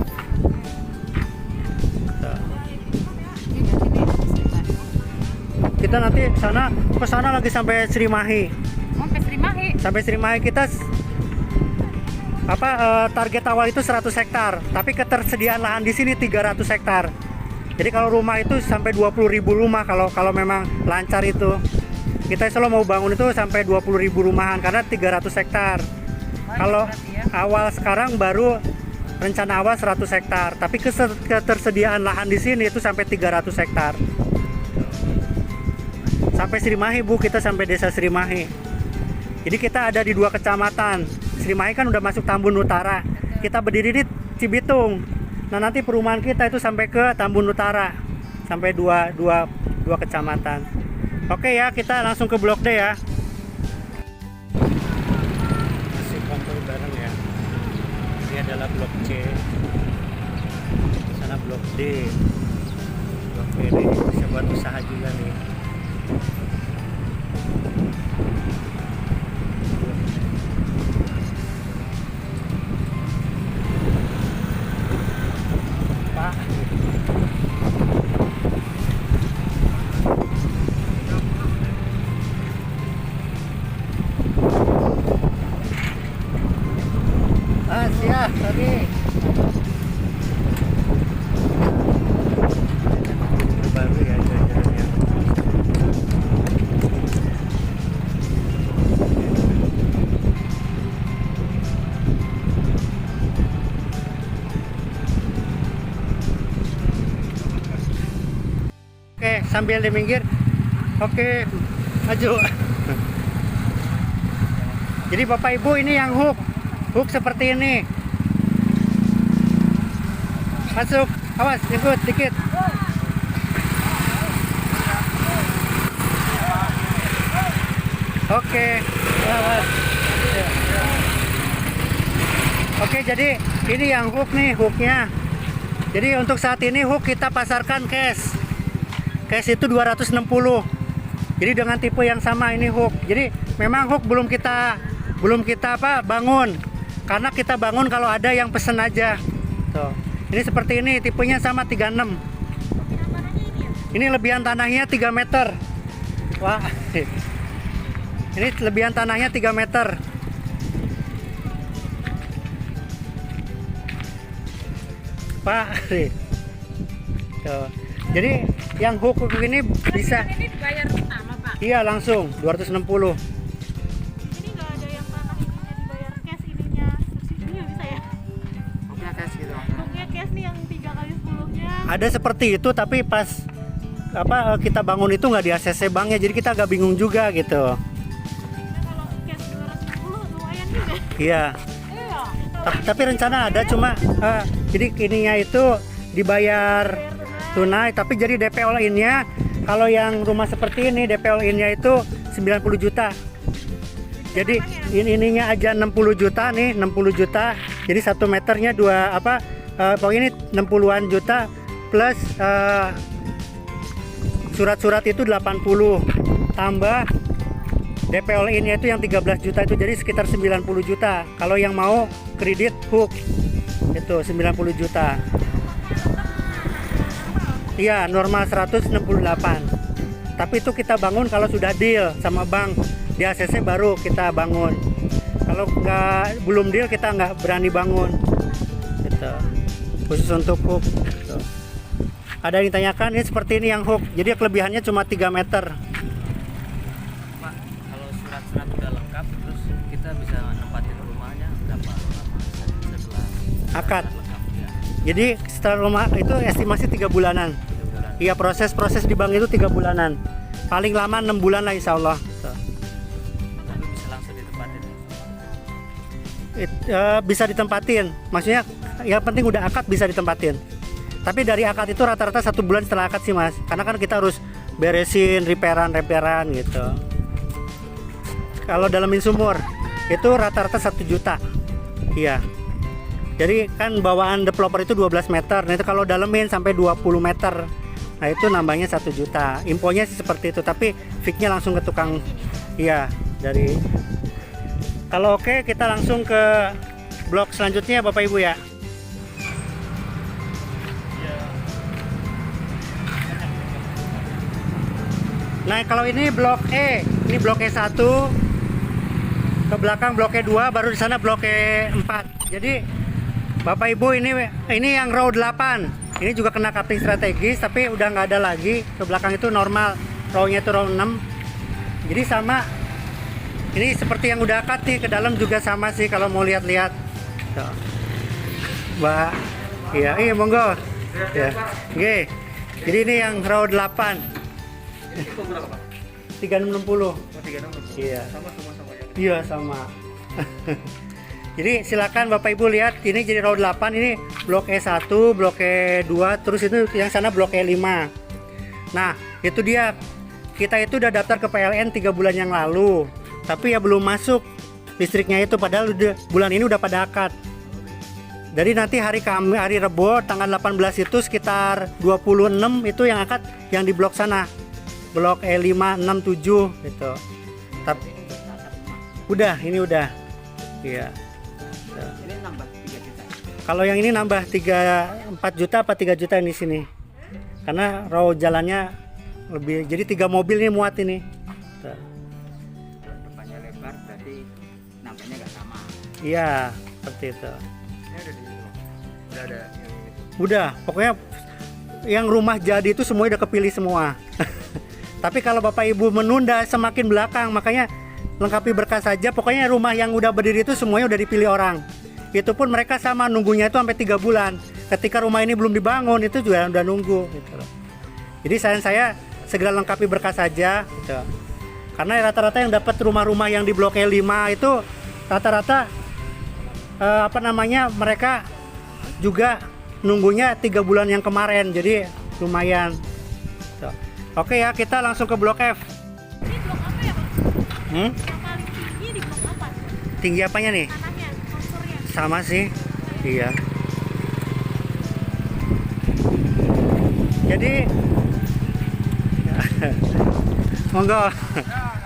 Kita nanti ke sana lagi sampai Srimahi. Mau ke Srimahi. Sampai Srimahi kita target awal itu 100 hektar, tapi ketersediaan lahan di sini 300 hektar. Jadi kalau rumah itu sampai 20.000 rumah kalau memang lancar itu. Kita selalu mau bangun itu sampai 20.000 rumahan karena 300 hektar. Kalau awal sekarang baru rencana awal 100 hektar, tapi ketersediaan lahan di sini itu sampai 300 hektar. Sampai Srimahi Bu, kita sampai desa Srimahi. Jadi kita ada di 2 kecamatan. Srimahi kan udah masuk Tambun Utara. Kita berdiri di Cibitung. Nah nanti perumahan kita itu sampai ke Tambun Utara, sampai dua kecamatan. Oke ya, kita langsung ke blok D ya. Masih kumpul bareng ya. Ini adalah blok C. Sana blok D. Blok D ini bisa buat usaha juga nih. Pak. Siap tadi. Baru ya jalan-jalannya. Oke, sambil di minggir. Oke, maju. Jadi Bapak Ibu ini yang hook seperti ini. Masuk, awas, ikut dikit. Oke, awas. Oke, jadi ini yang hook nih, hooknya. Jadi untuk saat ini hook kita pasarkan cash. Cash itu 260. Jadi dengan tipe yang sama ini hook. Jadi memang hook belum kita bangun. Karena kita bangun kalau ada yang pesen aja. Tuh. Ini seperti ini, tipenya sama 36. Ini lebihan tanahnya 3 meter. Wah. Ini lebihan tanahnya 3 meter. Pak. Tuh. Jadi yang hook ini bisa. Ini dibayar pertama Pak. Iya langsung 260. Ini nggak ada yang tanah ininya dibayar cash ininya subsidinya bisa ya? Hooknya cash gitu. Hooknya cash nih yang 3 kali 10-nya. Ada seperti itu tapi pas kita bangun itu nggak di ACC banknya, jadi kita agak bingung juga gitu. Nah, kalau cash 260 lumayan juga. Iya. Iya. Tapi rencana ada cuma jadi ininya itu dibayar tunai, tapi jadi DP all in-nya kalau yang rumah seperti ini DP all in-nya itu 90 juta. Jadi ininya aja 60 juta nih, 60 juta. Jadi 1 meternya pokoknya ini 60-an juta plus surat-surat itu 80 tambah DP all in-nya itu yang 13 juta itu jadi sekitar 90 juta. Kalau yang mau kredit hook itu 90 juta. Iya, normal 168. Tapi itu kita bangun kalau sudah deal sama bank di ACC baru kita bangun. Kalau belum deal kita nggak berani bangun. Gitu. Khusus untuk hook. Gitu. Ada yang ditanyakan, ini seperti ini yang hook. Jadi kelebihannya cuma 3 meter. Pak, kalau surat-surat udah lengkap, terus kita bisa nempatin rumahnya berapa lama setelah Akad. lengkap ya? Jadi setelah rumah itu estimasi 3 bulanan. 3 bulan. Iya, proses di bank itu 3 bulanan. Paling lama 6 bulan lah insya Allah. Tuh. Tapi bisa langsung ditempatin. Bisa ditempatin. Maksudnya yang penting udah akad bisa ditempatin. Tapi dari akad itu rata-rata 1 bulan setelah akad sih Mas. Karena kan kita harus beresin repairan gitu. Kalau dalamin sumur itu rata-rata 1 juta. Iya. Jadi kan bawaan developer itu 12 meter. Nah itu kalau dalemin sampai 20 meter. Nah itu nambahnya 1 juta. Infonya sih seperti itu. Tapi fixnya langsung ke tukang. Iya. Dari. Kalau oke kita langsung ke blok selanjutnya Bapak Ibu ya. Nah kalau ini blok E. Ini blok E1. Ke belakang blok E2, baru di sana blok E4. Jadi Bapak Ibu ini yang row 8. Ini juga kena coupling strategis tapi udah nggak ada lagi. Ke belakang itu normal, row-nya itu row 6. Jadi sama. Ini seperti yang udah akad nih, ke dalam juga sama sih kalau mau lihat-lihat. Mbak. Iya, monggo. Ya. Oke. Jadi ini yang row 8. Itu berapa Pak? 3660. 36. Iya. Sama ya. Iya sama. Jadi silakan Bapak Ibu lihat, ini jadi row 8, ini blok E1, blok E2, terus itu yang sana blok E5. Nah, itu dia. Kita itu udah daftar ke PLN 3 bulan yang lalu. Tapi ya belum masuk listriknya itu, padahal bulan ini udah pada akad. Jadi nanti hari Rebo tanggal 18 itu sekitar 26 itu yang akad yang di blok sana. Blok E5, 6, 7 gitu. Tapi ini udah. Iya. Ini nambah 3 juta. Kalau yang ini nambah 4 juta apa 3 juta di sini. Karena row jalannya lebih, jadi 3 mobil ini muat ini. Tuh. Depannya lebar berarti nambahnya nggak sama. Iya, seperti itu. Ini udah ada. Udah, pokoknya yang rumah jadi itu semuanya udah kepilih semua. Tapi kalau Bapak Ibu menunda semakin belakang, makanya lengkapi berkas saja. Pokoknya rumah yang udah berdiri itu semuanya udah dipilih orang. Itu pun mereka sama nunggunya itu sampai 3 bulan. Ketika rumah ini belum dibangun itu juga udah nunggu gitu. Jadi saya segera lengkapi berkas saja gitu. Karena rata-rata yang dapat rumah-rumah yang di blok E5 itu rata-rata mereka juga nunggunya 3 bulan yang kemarin. Jadi lumayan. Gitu. Oke ya, kita langsung ke blok F. Ini blok apa ya Pak? Yang paling tinggi di blok apa? Tinggi apanya nih? Tanahnya, konturnya. Sama sih. Iya. Jadi monggo.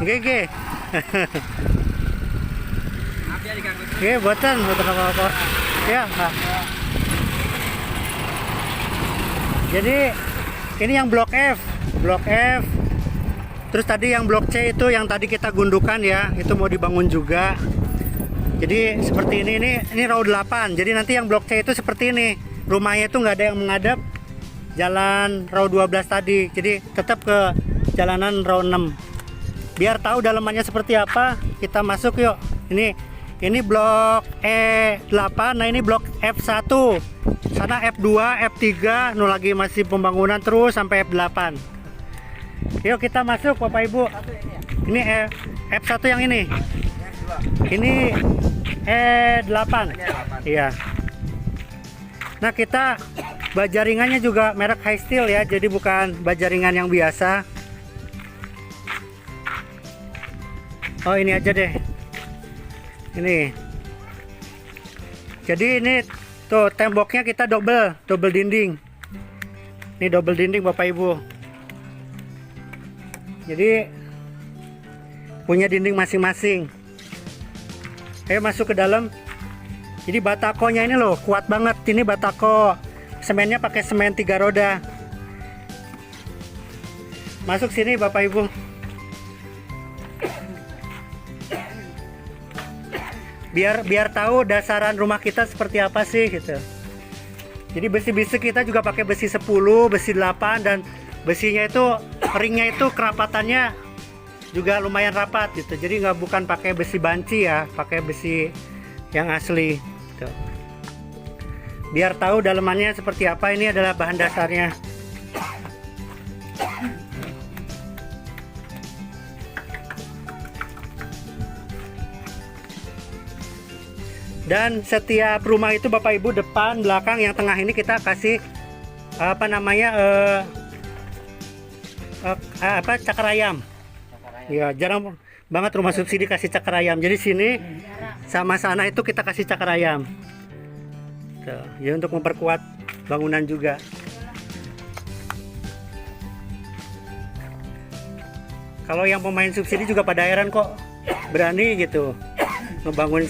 Oke. Oke, boten apa-apa. Ya, Pak. Jadi ini yang blok F. Blok F. Terus tadi yang blok C itu yang tadi kita gundukan ya, itu mau dibangun juga. Jadi seperti ini row 8. Jadi nanti yang blok C itu seperti ini. Rumahnya itu nggak ada yang menghadap jalan row 12 tadi. Jadi tetap ke jalanan row 6. Biar tahu dalamannya seperti apa, kita masuk yuk. Ini blok E8, nah ini blok F1. Sana F2, F3, lagi masih pembangunan terus sampai F8. Yuk kita masuk Bapak Ibu. Ini F1 yang ini. Ini E8. Iya. Nah kita bajaringannya juga merek High Steel ya, jadi bukan bajaringan yang biasa. Oh ini aja deh. Ini. Jadi ini tuh temboknya kita double dinding. Ini double dinding Bapak Ibu. Jadi punya dinding masing-masing. Ayo masuk ke dalam. Jadi batakonya ini loh kuat banget. Ini batako. Semennya pakai semen 3 roda. Masuk sini Bapak Ibu. Biar tahu dasaran rumah kita seperti apa sih gitu. Jadi besi-besi kita juga pakai besi 10, besi 8 dan besinya itu ringnya itu kerapatannya juga lumayan rapat gitu. Jadi bukan pakai besi banci ya, pakai besi yang asli gitu. Biar tahu dalamannya seperti apa, ini adalah bahan dasarnya. Dan setiap rumah itu Bapak Ibu, depan, belakang, yang tengah ini kita kasih cakar ayam. Ya, jarang banget rumah subsidi kasih cakar ayam. Jadi sini sama sana itu kita kasih cakar ayam. Tuh, ya untuk memperkuat bangunan juga. Kalau yang pemain subsidi juga pada heran kok berani gitu ngebangun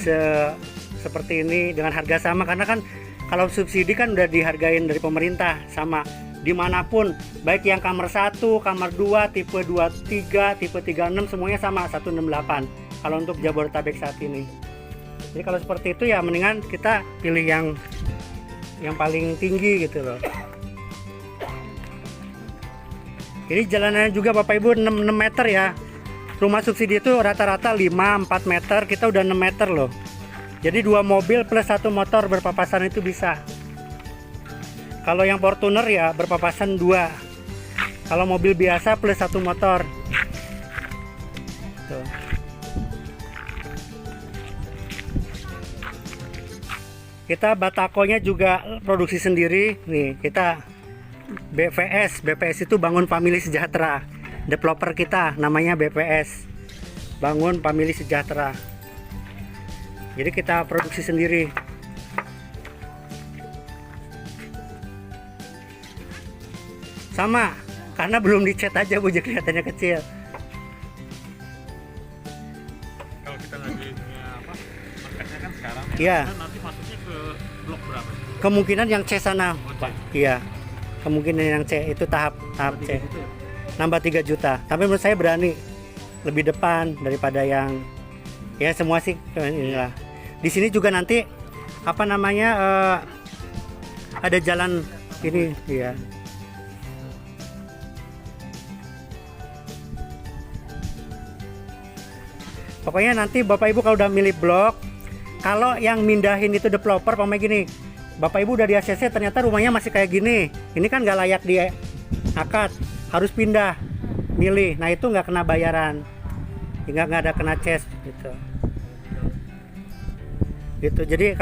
seperti ini dengan harga sama, karena kan kalau subsidi kan udah dihargain dari pemerintah sama dimanapun, baik yang kamar 1, kamar 2, tipe 23, tipe 36 semuanya sama 168 kalau untuk Jabodetabek saat ini. Jadi kalau seperti itu ya mendingan kita pilih yang paling tinggi gitu loh. Ini jalanannya juga Bapak Ibu 6 meter ya. Rumah subsidi itu rata-rata 5-4 meter, kita udah 6 meter loh. Jadi 2 mobil plus 1 motor berpapasan itu bisa. Kalau yang Fortuner ya berpapasan 2. Kalau mobil biasa plus 1 motor. Tuh. Kita batakonya juga produksi sendiri. Nih, kita BPS itu Bangun Family Sejahtera. Developer kita namanya BPS, Bangun Family Sejahtera. Jadi kita produksi sendiri. Sama, karena belum dicat aja Bu, jadi kelihatannya kecil. Kalau kita lagi marketnya kan sekarang Iya. kan nanti masuknya ke blok berapa? Kemungkinan yang C sana, Pak. Iya. Kemungkinan yang C itu tahap C. Nambah 3 juta. Tapi menurut saya berani lebih depan daripada yang ya semua sih inilah. Di sini juga nanti ada jalan ini ya. Pokoknya nanti Bapak Ibu kalau udah milih blok, kalau yang mindahin itu developer pokoknya gini, Bapak Ibu udah di ACC ternyata rumahnya masih kayak gini, ini kan nggak layak di akad, harus pindah, milih. Nah itu nggak kena bayaran, nggak ada kena ces gitu. Gitu. Jadi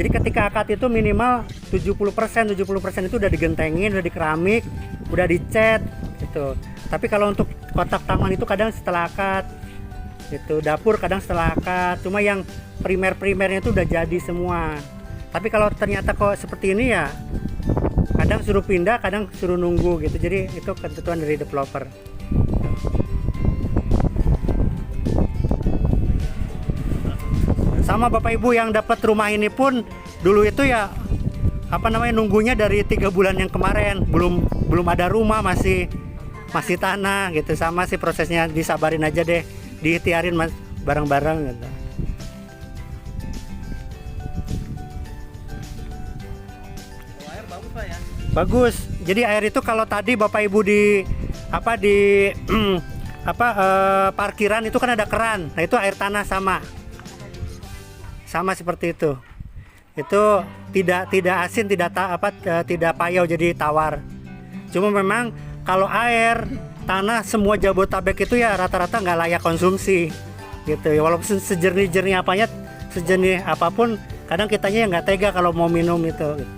ketika akad itu minimal 70% itu udah digentengin, udah dikeramik, udah dicat gitu. Tapi kalau untuk kotak taman itu kadang setelah akad, itu dapur kadang setelah akad. Cuma yang primernya itu udah jadi semua. Tapi kalau ternyata kok seperti ini ya kadang suruh pindah, kadang suruh nunggu gitu. Jadi itu ketentuan dari developer. Sama Bapak Ibu yang dapat rumah ini pun dulu itu ya nunggunya dari 3 bulan yang kemarin, belum ada rumah, masih tanah gitu. Sama sih prosesnya, disabarin aja deh, diikhtiarin bareng-bareng gitu. Bagus. Jadi air itu kalau tadi Bapak Ibu di parkiran itu kan ada keran. Nah, itu air tanah sama seperti itu. Itu tidak asin, tidak payau, jadi tawar. Cuma memang kalau air tanah semua Jabodetabek itu ya rata-rata nggak layak konsumsi gitu ya. Walaupun sejernih apapun, kadang kitanya yang nggak tega kalau mau minum itu gitu.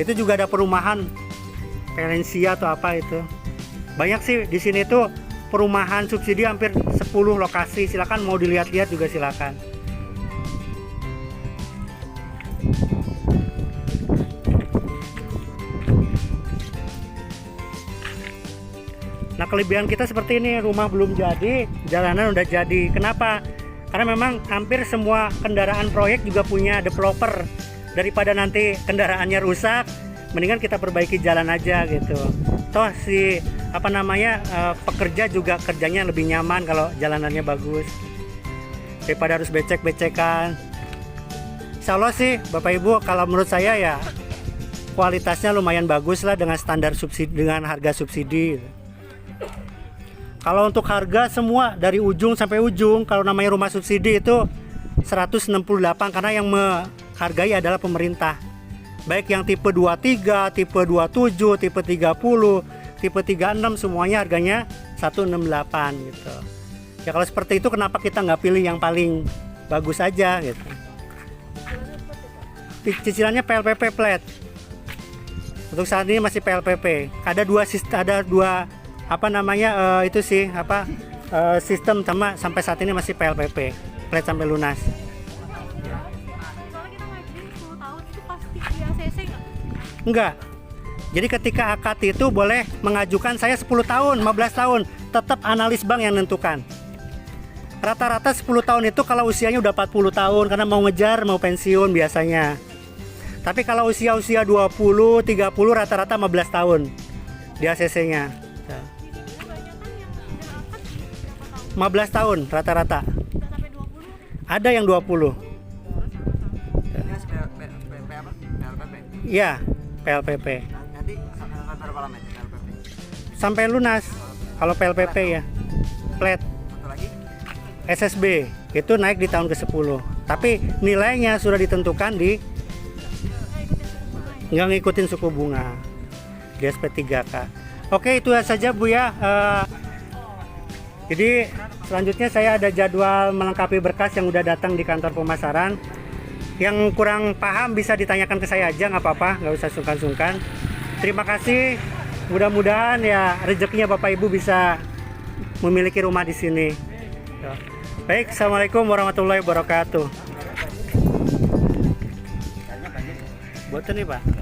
Itu juga ada perumahan Valencia atau apa itu. Banyak sih di sini tuh perumahan subsidi, hampir 10 lokasi. Silakan mau dilihat-lihat juga silakan. Nah, kelebihan kita seperti ini, rumah belum jadi, jalanan udah jadi. Kenapa? Karena memang hampir semua kendaraan proyek juga punya developer. Daripada nanti kendaraannya rusak, mendingan kita perbaiki jalan aja gitu. Toh pekerja juga kerjanya lebih nyaman kalau jalanannya bagus daripada harus becek-becekan. Insya Allah sih Bapak Ibu, kalau menurut saya ya kualitasnya lumayan bagus lah dengan standar subsidi, dengan harga subsidi. Kalau untuk harga semua dari ujung sampai ujung, kalau namanya rumah subsidi itu 168, karena yang menghargai adalah pemerintah. Baik yang tipe 23, tipe 27, tipe 30, tipe 36, semuanya harganya 168 gitu. Ya kalau seperti itu kenapa kita nggak pilih yang paling bagus aja gitu. Cicilannya PLPP flat. Untuk saat ini masih PLPP. Ada dua apa namanya itu sih apa sistem sama sampai saat ini masih PLPP flat sampai lunas. Soalnya kita ngajuin 10 tahun itu pasti di ACC nggak? Enggak. Jadi ketika akad itu boleh mengajukan saya 10 tahun, 15 tahun, tetap analis bank yang menentukan. Rata-rata 10 tahun itu kalau usianya udah 40 tahun karena mau ngejar, mau pensiun biasanya. Tapi kalau usia-usia 20, 30 rata-rata 15 tahun di ACC-nya. Kebanyakan yang udah akad berapa tahun? 15 tahun rata-rata. Udah sampai 20. Ada yang 20. Ini apa? PLPP. Iya, PLPP. Nanti sampai berapa lama itu PLPP? Sampai lunas. Kalau PLPP ya. Flat. Satu lagi? SSB itu naik di tahun ke-10. Tapi nilainya sudah ditentukan di nggak ngikutin suku bunga di SP3K. Oke, itu saja Bu ya. Jadi selanjutnya saya ada jadwal melengkapi berkas yang udah datang di kantor pemasaran. Yang kurang paham bisa ditanyakan ke saya aja, nggak apa-apa, nggak usah sungkan-sungkan. Terima kasih. Mudah-mudahan ya rezekinya Bapak Ibu bisa memiliki rumah di sini. Baik, assalamualaikum warahmatullahi wabarakatuh. Buat ini Pak.